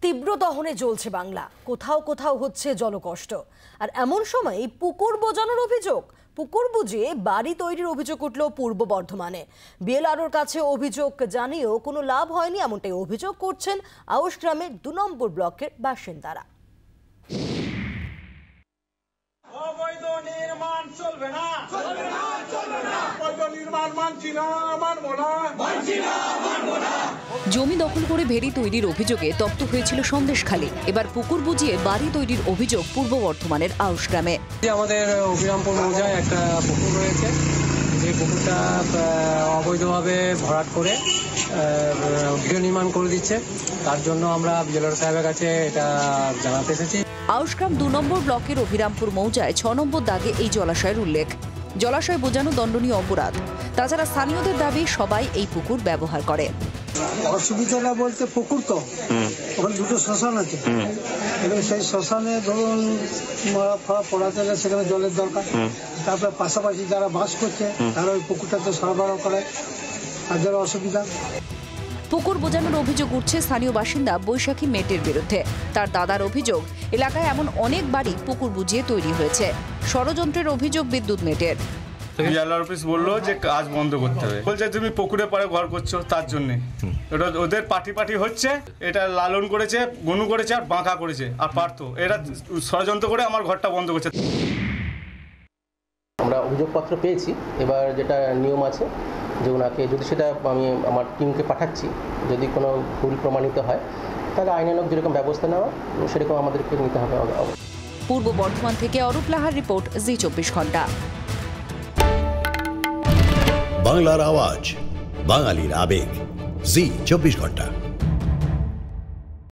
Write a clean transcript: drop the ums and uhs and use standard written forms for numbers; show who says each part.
Speaker 1: তীব্র দহনে জ্বলছে বাংলা, কোথাও কোথাও হচ্ছে জলকষ্ট। আর এমন সময় পুকুর বোজানোর অভিযোগ, পুকুর বুজিয়ে বাড়ি তৈরির অভিযোগ উঠল পূর্ব বর্ধমানে। বিএলআরওর কাছে অভিযোগ জানিয়েও কোনো লাভ হয়নি, এমনটাই অভিযোগ করছেন আউশ গ্রামের 2 নম্বর ব্লকের বাসিন্দারা।
Speaker 2: অবৈধ নির্মাণ চলবে না, চলবে না, চলবে না। অবৈধ নির্মাণ মানছি না, মানবো না, মানছি না, মানবো না।
Speaker 3: জমি দখল করে ভেড়ি তৈরির অভিযোগে তপ্ত হয়েছিল সন্দেশখালী। এবার পুকুর বুজিয়ে বাড়ি তৈরির অভিযোগ পূর্ব বর্ধমানের আউশ গ্রামে।
Speaker 4: আমাদের অভিরামপুর মৌজায় একটা পুকুর রয়েছে, যে পুকুরটা অবৈধভাবে ভরাট করে গৃহ নির্মাণ করে দিচ্ছে। তার জন্য আমরা বিএলআর সাহেবের কাছে এটা জানাতে এসেছি।
Speaker 3: আউশগ্রাম 2 নম্বর ব্লকের অভিরামপুর মৌজায় 6 নম্বর দাগে এই জলাশয়ের উল্লেখ। জলাশয় বোজানো দণ্ডনীয় অপরাধ। তাছাড়া স্থানীয়দের দাবি সবাই এই পুকুর ব্যবহার করে।
Speaker 5: অসুবিধাটা বলতে পুকুর তো ওখানে 2টো শ্মশান আছে, এবং সেই শ্মশানে ধরুন মরা ফড়া পড়াতে গেলে সেখানে জলের দরকার। তারপরে পাশাপাশি যারা বাস করছে তারা ওই পুকুরটাতে সরবরাহ করে, আর যারা অসুবিধা।
Speaker 3: পুকুর বোজানোর অভিযোগ উঠছে স্থানীয় বাসিন্দা বৈশাখী মেটের বিরুদ্ধে। তার দাদার অভিযোগ, এলাকায় এমন অনেক বাড়ি পুকুর বুজিয়ে তৈরি হয়েছে। ষড়যন্ত্রের অভিযোগ বিদ্যুৎ মেটের।
Speaker 6: বিএলআর অফিস বললো যে কাজ বন্ধ করতে হবে, বলছে তুমি পুকুরে পাড়ে ঘর করছো তার জন্যে। এটা ওদের পার্টি হচ্ছে, এটা লালন করেছে, গনু করেছে আর বাঁকা করেছে আর পারতো, এরা ষড়যন্ত্র করে আমার ঘরটা বন্ধ করছে।
Speaker 7: আমরা অভিযোগপত্র পেয়েছি, এবার যেটা নিয়ম আছে যে ওনাকে যদি সেটা আমি আমার টিমকে পাঠাচ্ছি, যদি কোনো ভুল প্রমাণিত হয় তাহলে আইনানুগ যেরকম ব্যবস্থা নেওয়া সেরকম আমাদেরকে নিতে হবে।
Speaker 3: পূর্ব বর্ধমান থেকে অরূপ লাহার রিপোর্ট, জি 24 ঘন্টা।
Speaker 8: বাংলার আওয়াজ, বাঙালির আবেগ, জি 24 ঘন্টা।